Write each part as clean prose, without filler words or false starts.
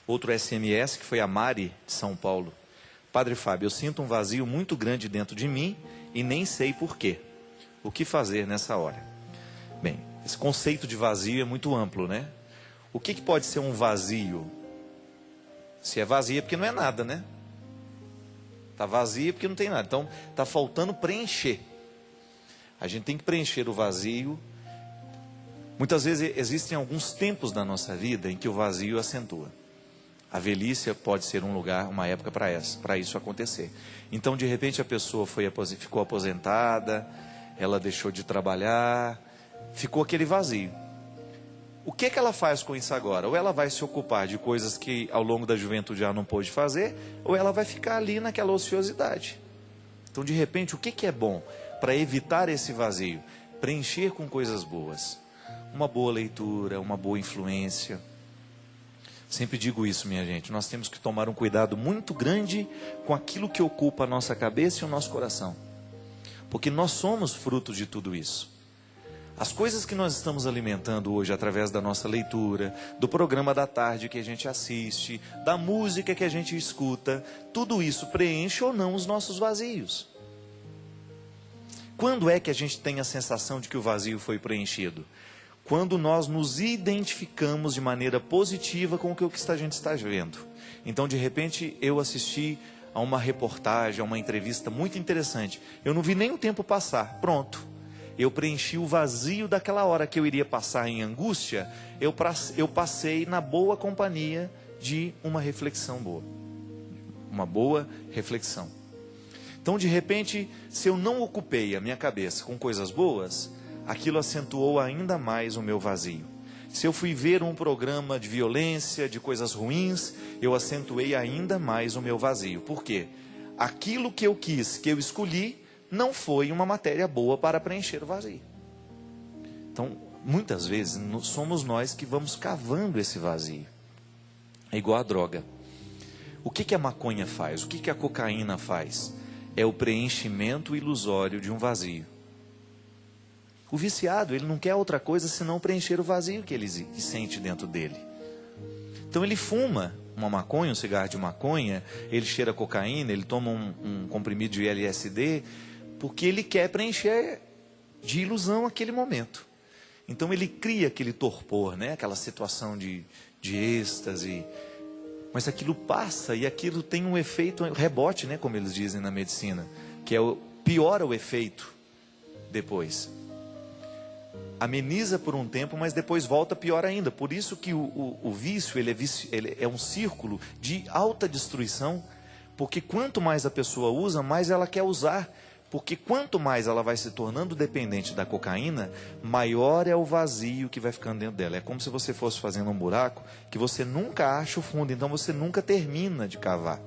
Outro SMS, que foi a Mari, de São Paulo. Padre Fábio, eu sinto um vazio muito grande dentro de mim e nem sei porquê. O que fazer nessa hora? Bem, esse conceito de vazio é muito amplo, né? O que pode ser um vazio? Se é vazio é porque não é nada, né? Está vazio porque não tem nada. Então, está faltando preencher. A gente tem que preencher o vazio. Muitas vezes existem alguns tempos da nossa vida em que o vazio acentua. A velhice pode ser um lugar, uma época para isso acontecer. Então, de repente, a pessoa ficou aposentada, ela deixou de trabalhar, ficou aquele vazio. O que ela faz com isso agora? Ou ela vai se ocupar de coisas que ao longo da juventude ela não pôde fazer, ou ela vai ficar ali naquela ociosidade. Então, de repente, o que é bom para evitar esse vazio? Preencher com coisas boas. Uma boa leitura, uma boa influência. Sempre digo isso, minha gente, nós temos que tomar um cuidado muito grande com aquilo que ocupa a nossa cabeça e o nosso coração. Porque nós somos frutos de tudo isso. As coisas que nós estamos alimentando hoje através da nossa leitura, do programa da tarde que a gente assiste, da música que a gente escuta, tudo isso preenche ou não os nossos vazios. Quando é que a gente tem a sensação de que o vazio foi preenchido? Quando nós nos identificamos de maneira positiva com o que a gente está vendo. Então, de repente, eu assisti a uma reportagem, a uma entrevista muito interessante. Eu não vi nem o tempo passar. Pronto. Eu preenchi o vazio daquela hora que eu iria passar em angústia. Eu passei na boa companhia de uma reflexão boa. Uma boa reflexão. Então, de repente, se eu não ocupei a minha cabeça com coisas boas, aquilo acentuou ainda mais o meu vazio. Se eu fui ver um programa de violência, de coisas ruins, eu acentuei ainda mais o meu vazio. Por quê? Aquilo que eu quis, que eu escolhi, não foi uma matéria boa para preencher o vazio. Então, muitas vezes, somos nós que vamos cavando esse vazio. É igual a droga. O que a maconha faz? O que a cocaína faz? É o preenchimento ilusório de um vazio. O viciado, ele não quer outra coisa senão preencher o vazio que ele sente dentro dele. Então ele fuma uma maconha, um cigarro de maconha, ele cheira cocaína, ele toma um comprimido de LSD, porque ele quer preencher de ilusão aquele momento. Então ele cria aquele torpor, né? Aquela situação de êxtase. Mas aquilo passa e aquilo tem um efeito rebote, né? Como eles dizem na medicina, que piora o efeito depois. Ameniza por um tempo, mas depois volta pior ainda. Por isso que o vício, ele é um círculo de alta destruição, porque quanto mais a pessoa usa, mais ela quer usar. Porque quanto mais ela vai se tornando dependente da cocaína, maior é o vazio que vai ficando dentro dela. É como se você fosse fazendo um buraco que você nunca acha o fundo, então você nunca termina de cavar.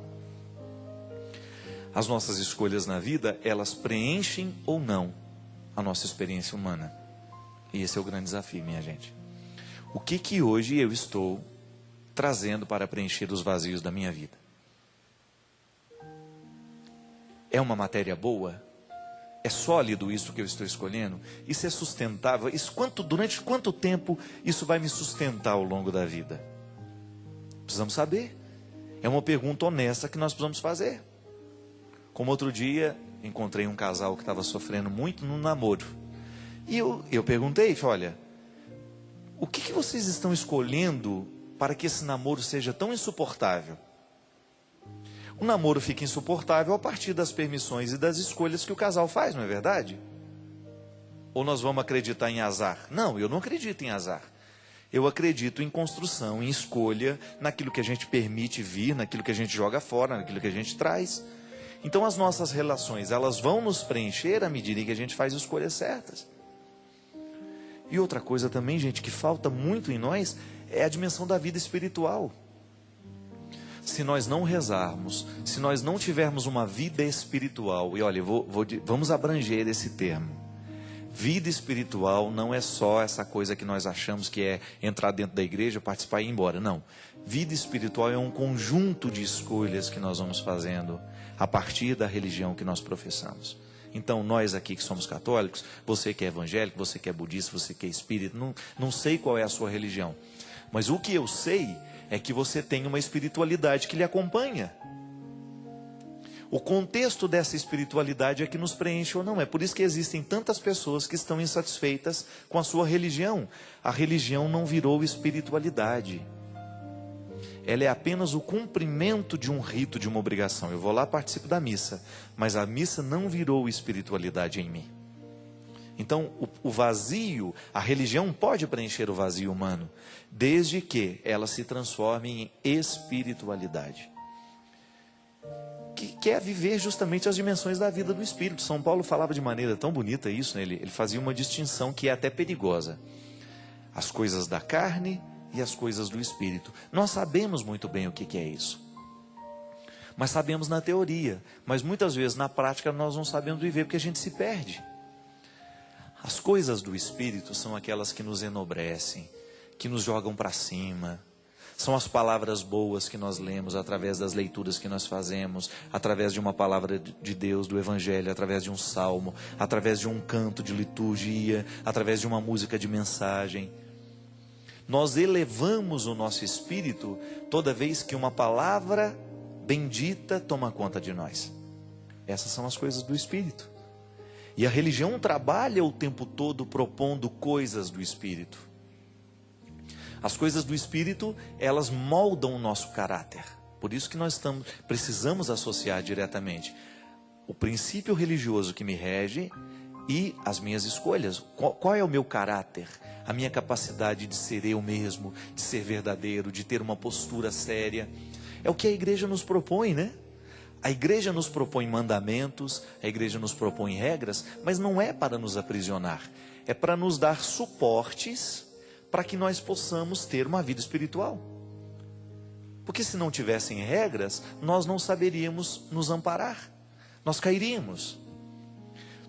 As nossas escolhas na vida, elas preenchem ou não a nossa experiência humana. E esse é o grande desafio, minha gente. O que hoje eu estou trazendo para preencher os vazios da minha vida? É uma matéria boa? É sólido isso que eu estou escolhendo? Isso é sustentável? Durante quanto tempo isso vai me sustentar ao longo da vida? Precisamos saber. É uma pergunta honesta que nós precisamos fazer. Como outro dia, encontrei um casal que estava sofrendo muito no namoro. E eu perguntei, olha, o que vocês estão escolhendo para que esse namoro seja tão insuportável? O namoro fica insuportável a partir das permissões e das escolhas que o casal faz, não é verdade? Ou nós vamos acreditar em azar? Não, eu não acredito em azar. Eu acredito em construção, em escolha, naquilo que a gente permite vir, naquilo que a gente joga fora, naquilo que a gente traz. Então as nossas relações, elas vão nos preencher à medida que a gente faz escolhas certas. E outra coisa também, gente, que falta muito em nós, é a dimensão da vida espiritual. Se nós não rezarmos, se nós não tivermos uma vida espiritual, e olha, vamos abranger esse termo. Vida espiritual não é só essa coisa que nós achamos que é entrar dentro da igreja, participar e ir embora. Não. Vida espiritual é um conjunto de escolhas que nós vamos fazendo a partir da religião que nós professamos. Então, nós aqui que somos católicos, você que é evangélico, você que é budista, você que é espírita, não sei qual é a sua religião. Mas o que eu sei é que você tem uma espiritualidade que lhe acompanha. O contexto dessa espiritualidade é que nos preenche ou não. É por isso que existem tantas pessoas que estão insatisfeitas com a sua religião. A religião não virou espiritualidade. Ela é apenas o cumprimento de um rito, de uma obrigação. Eu vou lá, participo da missa, mas a missa não virou espiritualidade em mim. Então, o vazio, a religião pode preencher o vazio humano, desde que ela se transforme em espiritualidade. Que é viver justamente as dimensões da vida do Espírito. São Paulo falava de maneira tão bonita isso, né? Ele fazia uma distinção que é até perigosa. As coisas da carne e as coisas do Espírito. Nós sabemos muito bem o que é isso. Mas sabemos na teoria. Mas muitas vezes na prática nós não sabemos viver porque a gente se perde. As coisas do Espírito são aquelas que nos enobrecem, que nos jogam para cima. São as palavras boas que nós lemos através das leituras que nós fazemos, através de uma palavra de Deus, do Evangelho, através de um salmo, através de um canto de liturgia, através de uma música de mensagem. Nós elevamos o nosso espírito toda vez que uma palavra bendita toma conta de nós. Essas são as coisas do Espírito. E a religião trabalha o tempo todo propondo coisas do Espírito. As coisas do Espírito, elas moldam o nosso caráter. Por isso que nós precisamos associar diretamente o princípio religioso que me rege e as minhas escolhas. Qual é o meu caráter? A minha capacidade de ser eu mesmo, de ser verdadeiro, de ter uma postura séria. É o que a igreja nos propõe, né? A igreja nos propõe mandamentos, a igreja nos propõe regras, mas não é para nos aprisionar. É para nos dar suportes para que nós possamos ter uma vida espiritual. Porque se não tivessem regras, nós não saberíamos nos amparar. Nós cairíamos.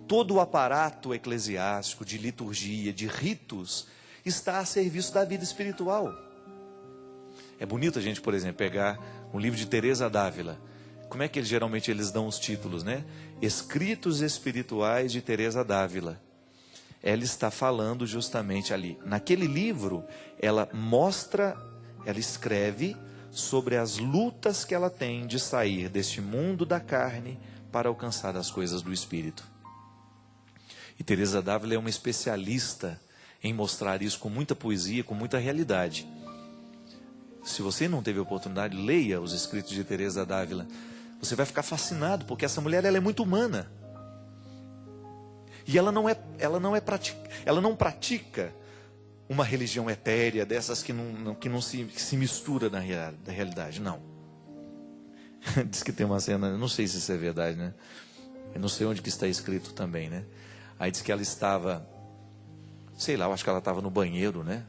Todo o aparato eclesiástico, de liturgia, de ritos, está a serviço da vida espiritual. É bonito a gente, por exemplo, pegar um livro de Teresa d'Ávila. Como é que geralmente eles dão os títulos, né? Escritos Espirituais de Teresa d'Ávila. Ela está falando justamente ali. Naquele livro, ela escreve sobre as lutas que ela tem de sair deste mundo da carne para alcançar as coisas do Espírito. E Teresa d'Ávila é uma especialista em mostrar isso com muita poesia, com muita realidade. Se você não teve a oportunidade, leia os escritos de Teresa d'Ávila. Você vai ficar fascinado, porque essa mulher ela é muito humana. E ela não pratica uma religião etérea, dessas que não se mistura na realidade, não. Diz que tem uma cena, eu não sei se isso é verdade, né? Eu não sei onde que está escrito também, né? Aí diz que ela estava, sei lá, eu acho que ela estava no banheiro, né?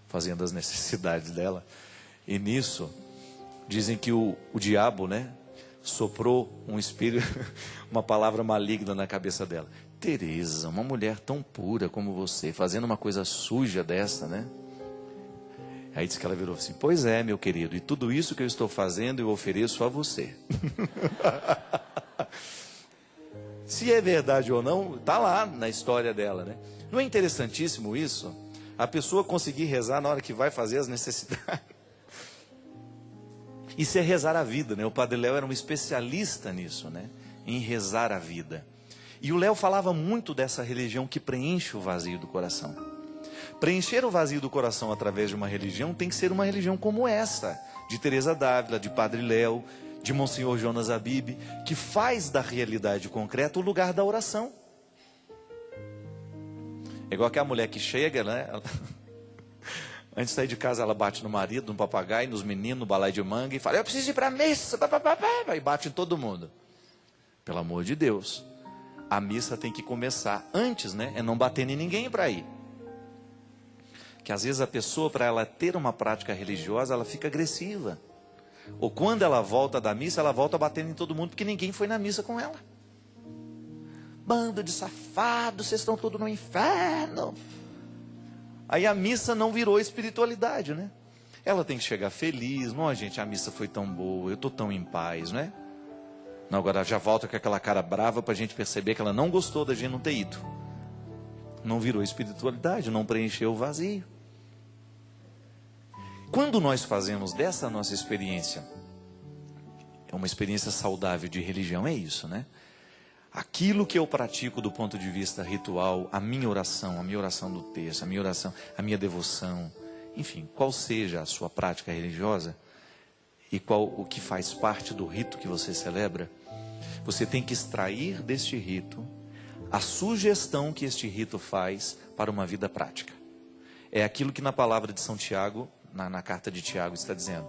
Fazendo as necessidades dela. E nisso, dizem que o diabo, né? Soprou um espírito, uma palavra maligna na cabeça dela. Teresa, uma mulher tão pura como você, fazendo uma coisa suja dessa, né? Aí disse que ela virou assim: pois é, meu querido, e tudo isso que eu estou fazendo eu ofereço a você. Se é verdade ou não, está lá na história dela, né? Não é interessantíssimo isso? A pessoa conseguir rezar na hora que vai fazer as necessidades. Isso é rezar a vida, né? O Padre Léo era um especialista nisso, né? Em rezar a vida. E o Léo falava muito dessa religião que preenche o vazio do coração. Preencher o vazio do coração através de uma religião tem que ser uma religião como essa, de Teresa d'Ávila, de Padre Léo, de Monsenhor Jonas Abib, que faz da realidade concreta o lugar da oração. É igual aquela mulher que chega, né? Antes de sair de casa, ela bate no marido, no papagaio, nos meninos, no balai de manga, e fala: eu preciso ir para a missa, e bate em todo mundo. Pelo amor de Deus, a missa tem que começar antes, né? É não bater em ninguém para ir. Que às vezes a pessoa, para ela ter uma prática religiosa, ela fica agressiva. Ou quando ela volta da missa, ela volta batendo em todo mundo, porque ninguém foi na missa com ela. Bando de safados, vocês estão todos no inferno. Aí a missa não virou espiritualidade, né? Ela tem que chegar feliz. Não, gente, a missa foi tão boa, eu estou tão em paz, né? Não, agora já volta com aquela cara brava para a gente perceber que ela não gostou da gente não ter ido. Não virou espiritualidade, não preencheu o vazio. Quando nós fazemos dessa nossa experiência, é uma experiência saudável de religião, é isso, né? Aquilo que eu pratico do ponto de vista ritual, a minha oração do texto, a minha oração, a minha devoção, enfim, qual seja a sua prática religiosa e qual o que faz parte do rito que você celebra, você tem que extrair deste rito a sugestão que este rito faz para uma vida prática. É aquilo que na palavra de São Tiago, na carta de Tiago está dizendo: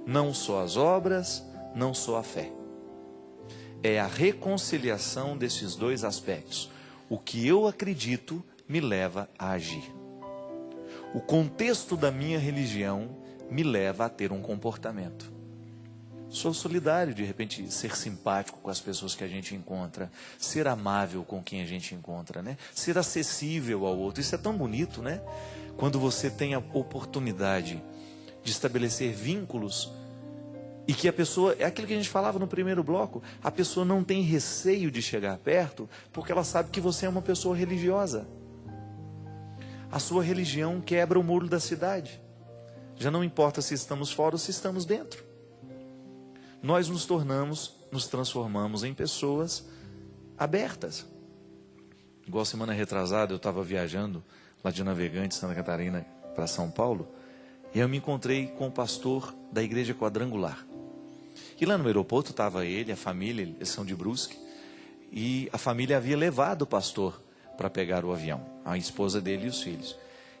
não só as obras, não só a fé. É a reconciliação desses dois aspectos. O que eu acredito me leva a agir. O contexto da minha religião me leva a ter um comportamento. Sou solidário, de repente, ser simpático com as pessoas que a gente encontra, ser amável com quem a gente encontra, né? Ser acessível ao outro. Isso é tão bonito, né? Quando você tem a oportunidade de estabelecer vínculos e que a pessoa, é aquilo que a gente falava no primeiro bloco, a pessoa não tem receio de chegar perto porque ela sabe que você é uma pessoa religiosa. A sua religião quebra o muro da cidade. Já não importa se estamos fora ou se estamos dentro. Nós nos transformamos em pessoas abertas. Igual semana retrasada eu estava viajando lá de Navegantes, Santa Catarina, para São Paulo, e eu me encontrei com o pastor da igreja quadrangular. E lá no aeroporto estava ele, a família, eles são de Brusque, e a família havia levado o pastor para pegar o avião, a esposa dele e os filhos.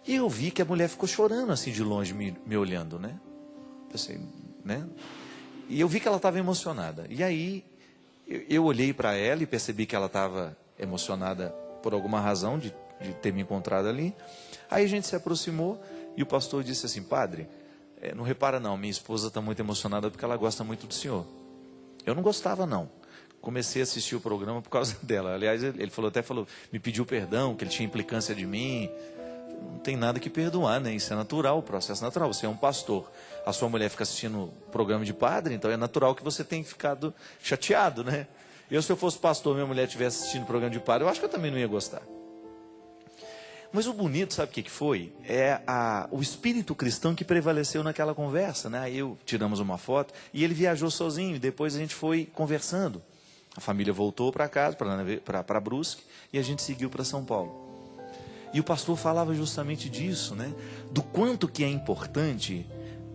E eu vi que a mulher ficou chorando assim de longe, me olhando, né? Pensei, né? E eu vi que ela estava emocionada. E aí eu olhei para ela e percebi que ela estava emocionada por alguma razão de ter me encontrado ali. Aí a gente se aproximou e o pastor disse assim: padre, não repara não, minha esposa está muito emocionada porque ela gosta muito do senhor. Eu não gostava não. Comecei a assistir o programa por causa dela. Aliás, ele falou, me pediu perdão, que ele tinha implicância de mim. Não tem nada que perdoar, né? Isso é natural, o processo natural. Você é um pastor, a sua mulher fica assistindo o programa de padre, então é natural que você tenha ficado chateado, né? Se eu fosse pastor, minha mulher estivesse assistindo o programa de padre, eu acho que eu também não ia gostar. Mas o bonito, sabe o que foi? É o espírito cristão que prevaleceu naquela conversa, né? Aí tiramos uma foto e ele viajou sozinho, e depois a gente foi conversando. A família voltou para casa, para Brusque, e a gente seguiu para São Paulo. E o pastor falava justamente disso, né? Do quanto que é importante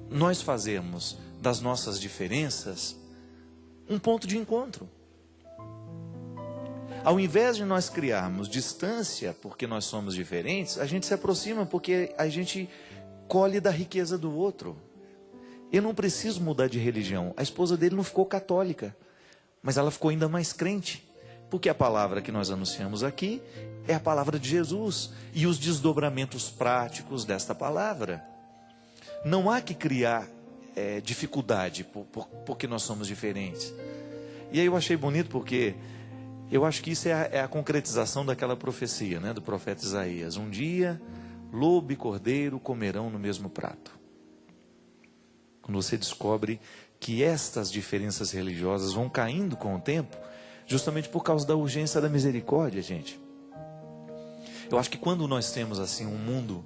nós fazermos das nossas diferenças um ponto de encontro. Ao invés de nós criarmos distância porque nós somos diferentes, a gente se aproxima porque a gente colhe da riqueza do outro. Eu não preciso mudar de religião. A esposa dele não ficou católica, mas ela ficou ainda mais crente. Porque a palavra que nós anunciamos aqui é a palavra de Jesus e os desdobramentos práticos desta palavra. Não há que criar dificuldade porque nós somos diferentes. E aí eu achei bonito porque eu acho que isso é a concretização daquela profecia, né, do profeta Isaías. Um dia, lobo e cordeiro comerão no mesmo prato. Quando você descobre que estas diferenças religiosas vão caindo com o tempo, justamente por causa da urgência da misericórdia, gente. Eu acho que quando nós temos assim um mundo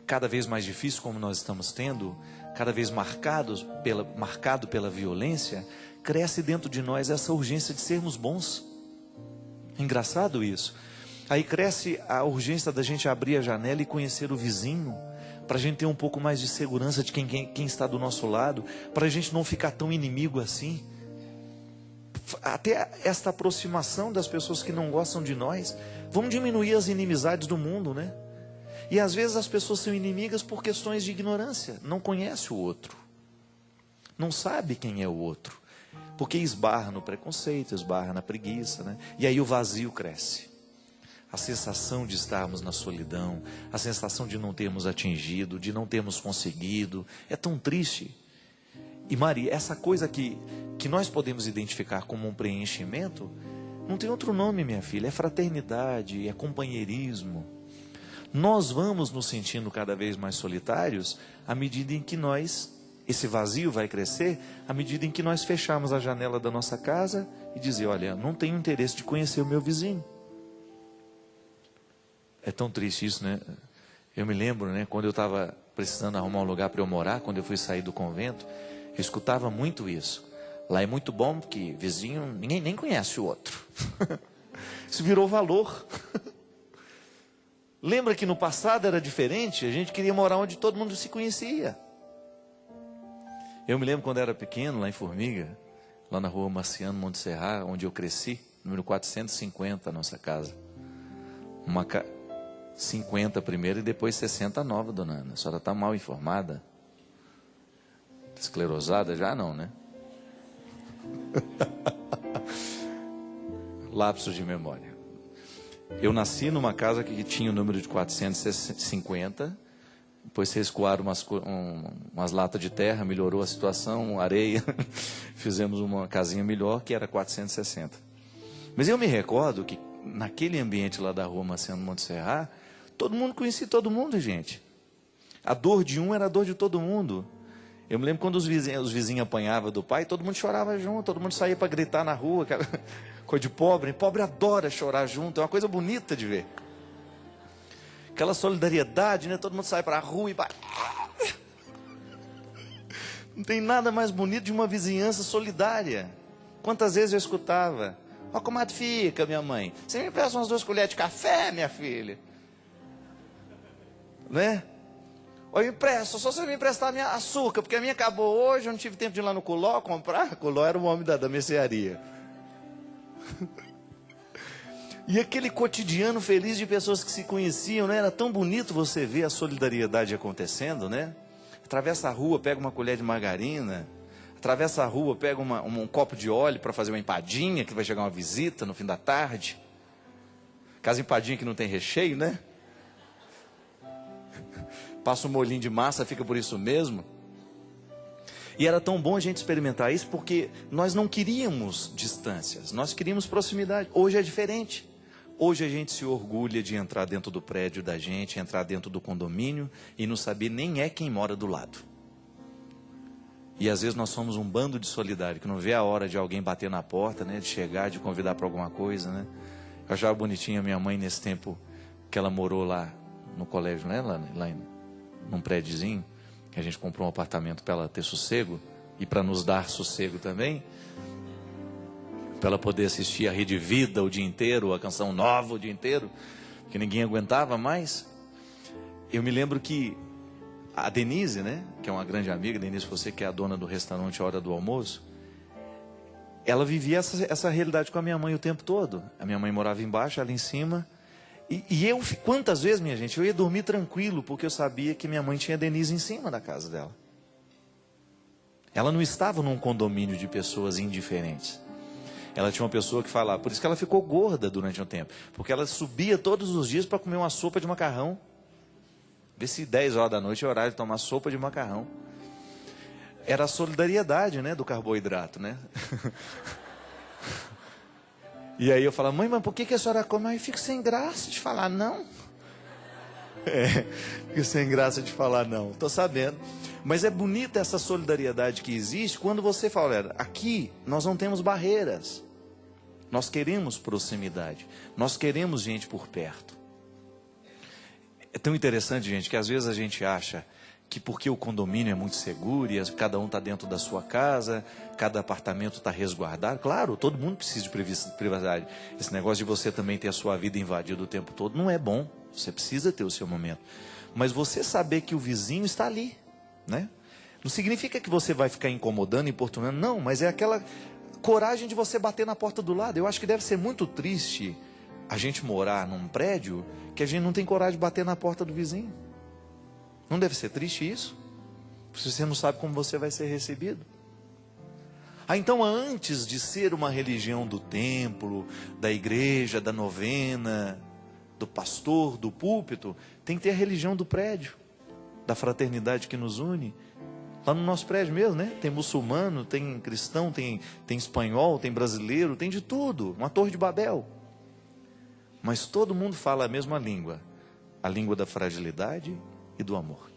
cada vez mais difícil como nós estamos tendo, cada vez marcado pela violência, cresce dentro de nós essa urgência de sermos bons. Engraçado isso. Aí cresce a urgência da gente abrir a janela e conhecer o vizinho, para a gente ter um pouco mais de segurança de quem está do nosso lado, para a gente não ficar tão inimigo assim. Até esta aproximação das pessoas que não gostam de nós, vamos diminuir as inimizades do mundo, né? E às vezes as pessoas são inimigas por questões de ignorância, não conhece o outro, não sabe quem é o outro, porque esbarra no preconceito, esbarra na preguiça, né? E aí o vazio cresce. A sensação de estarmos na solidão, a sensação de não termos atingido, de não termos conseguido, é tão triste. E Maria, essa coisa que nós podemos identificar como um preenchimento, não tem outro nome, minha filha, é fraternidade, é companheirismo. Nós vamos nos sentindo cada vez mais solitários à medida em que esse vazio vai crescer, à medida em que nós fechamos a janela da nossa casa e dizer, olha, não tenho interesse de conhecer o meu vizinho. É tão triste isso, né? Eu me lembro, né, quando eu estava precisando arrumar um lugar para eu morar, quando eu fui sair do convento, eu escutava muito isso. Lá é muito bom porque vizinho, ninguém nem conhece o outro. Isso virou valor. Lembra que no passado era diferente? A gente queria morar onde todo mundo se conhecia. Eu me lembro quando era pequeno, lá em Formiga, lá na rua Marciano Monte Serra, onde eu cresci, número 450, a nossa casa. 50 primeiro e depois 60 nova, dona Ana. A senhora está mal informada? Esclerosada já não, né? Lapsos de memória. Eu nasci numa casa que tinha o número de 450. Depois vocês escoaram umas latas de terra, melhorou a situação, areia. Fizemos uma casinha melhor, que era 460. Mas eu me recordo que naquele ambiente lá da rua Marciano Monte Serra, todo mundo conhecia todo mundo, gente. A dor de um era a dor de todo mundo. Eu me lembro quando os vizinhos apanhavam do pai, todo mundo chorava junto, todo mundo saía para gritar na rua. Coisa de pobre. Pobre adora chorar junto, é uma coisa bonita de ver. Aquela solidariedade, né? Todo mundo sai para a rua e vai. Não tem nada mais bonito de uma vizinhança solidária. Quantas vezes eu escutava: ó, como é que fica, minha mãe? Você me presta umas 2 colheres de café, minha filha? Né? Ou eu empresto, só se você me emprestar a minha açúcar, porque a minha acabou hoje, eu não tive tempo de ir lá no Coló comprar. Coló era o homem da mercearia. E aquele cotidiano feliz de pessoas que se conheciam, né? Era tão bonito você ver a solidariedade acontecendo, né? Atravessa a rua, pega uma colher de margarina. Atravessa a rua, pega um copo de óleo para fazer uma empadinha, que vai chegar uma visita no fim da tarde. Aquelas empadinhas que não tem recheio, né? Passa um molhinho de massa, fica por isso mesmo. E era tão bom a gente experimentar isso, porque nós não queríamos distâncias, nós queríamos proximidade. Hoje é diferente. Hoje a gente se orgulha de entrar dentro do prédio da gente, entrar dentro do condomínio e não saber nem quem mora do lado. E às vezes nós somos um bando de solidário, que não vê a hora de alguém bater na porta, né, de chegar, de convidar para alguma coisa, né? Eu achava bonitinha a minha mãe nesse tempo que ela morou lá no colégio, né, lá num prédiozinho, que a gente comprou um apartamento para ela ter sossego e para nos dar sossego também, para ela poder assistir a Rede Vida o dia inteiro, a Canção Nova o dia inteiro, que ninguém aguentava mais. Eu me lembro que a Denise, né, que é uma grande amiga, Denise, você que é a dona do restaurante Hora do Almoço, ela vivia essa realidade com a minha mãe o tempo todo. A minha mãe morava embaixo, ela em cima. E eu, quantas vezes, minha gente, eu ia dormir tranquilo, porque eu sabia que minha mãe tinha a Denise em cima da casa dela. Ela não estava num condomínio de pessoas indiferentes. Ela tinha uma pessoa que falava, por isso que ela ficou gorda durante um tempo, porque ela subia todos os dias para comer uma sopa de macarrão. Vê se 10 horas da noite é horário de tomar sopa de macarrão. Era a solidariedade, né, do carboidrato, né? E aí eu falo: mãe, mas por que a senhora come? Aí eu fico sem graça de falar não. Fico sem graça de falar não, estou sabendo. Mas é bonita essa solidariedade que existe quando você fala: olha, aqui nós não temos barreiras. Nós queremos proximidade. Nós queremos gente por perto. É tão interessante, gente, que às vezes a gente acha que porque o condomínio é muito seguro e cada um está dentro da sua casa, cada apartamento está resguardado. Claro, todo mundo precisa de privacidade. Esse negócio de você também ter a sua vida invadida o tempo todo não é bom. Você precisa ter o seu momento. Mas você saber que o vizinho está ali, né? Não significa que você vai ficar incomodando, importunando. Não, mas é aquela coragem de você bater na porta do lado. Eu acho que deve ser muito triste a gente morar num prédio que a gente não tem coragem de bater na porta do vizinho. Não deve ser triste isso? Se você não sabe como você vai ser recebido. Então, antes de ser uma religião do templo, da igreja, da novena, do pastor, do púlpito, tem que ter a religião do prédio, da fraternidade que nos une. Lá no nosso prédio mesmo, né? Tem muçulmano, tem cristão, tem espanhol, tem brasileiro, tem de tudo. Uma torre de Babel. Mas todo mundo fala a mesma língua. A língua da fragilidade e do amor.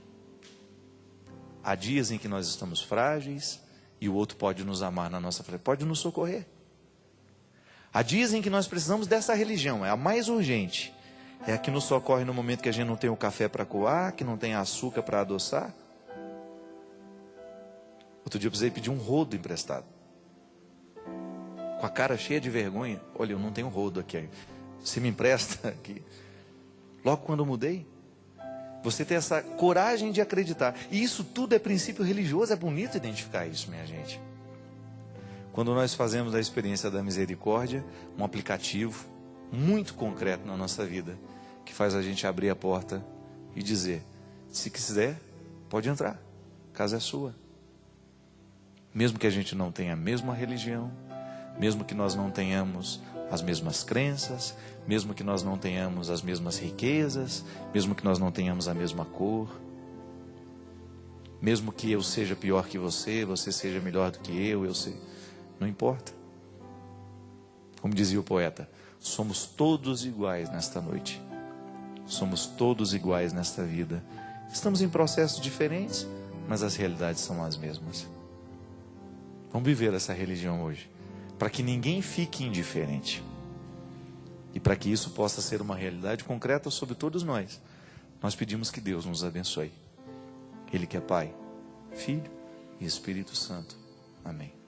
Há dias em que nós estamos frágeis e o outro pode nos amar na nossa frente, pode nos socorrer. Há dias em que nós precisamos dessa religião, é a mais urgente. É a que nos socorre no momento que a gente não tem o café para coar, que não tem açúcar para adoçar. Outro dia eu precisei pedir um rodo emprestado. Com a cara cheia de vergonha. Olha, eu não tenho rodo aqui. Você me empresta aqui? Logo quando eu mudei. Você tem essa coragem de acreditar. E isso tudo é princípio religioso. É bonito identificar isso, minha gente. Quando nós fazemos a experiência da misericórdia, um aplicativo muito concreto na nossa vida, que faz a gente abrir a porta e dizer: se quiser, pode entrar, a casa é sua. Mesmo que a gente não tenha a mesma religião, mesmo que nós não tenhamos as mesmas crenças, mesmo que nós não tenhamos as mesmas riquezas, mesmo que nós não tenhamos a mesma cor, mesmo que eu seja pior que você, você seja melhor do que eu sei, não importa. Como dizia o poeta, somos todos iguais nesta noite. Somos todos iguais nesta vida. Estamos em processos diferentes, mas as realidades são as mesmas. Vamos viver essa religião hoje, para que ninguém fique indiferente. E para que isso possa ser uma realidade concreta sobre todos nós, nós pedimos que Deus nos abençoe. Ele que é Pai, Filho e Espírito Santo. Amém.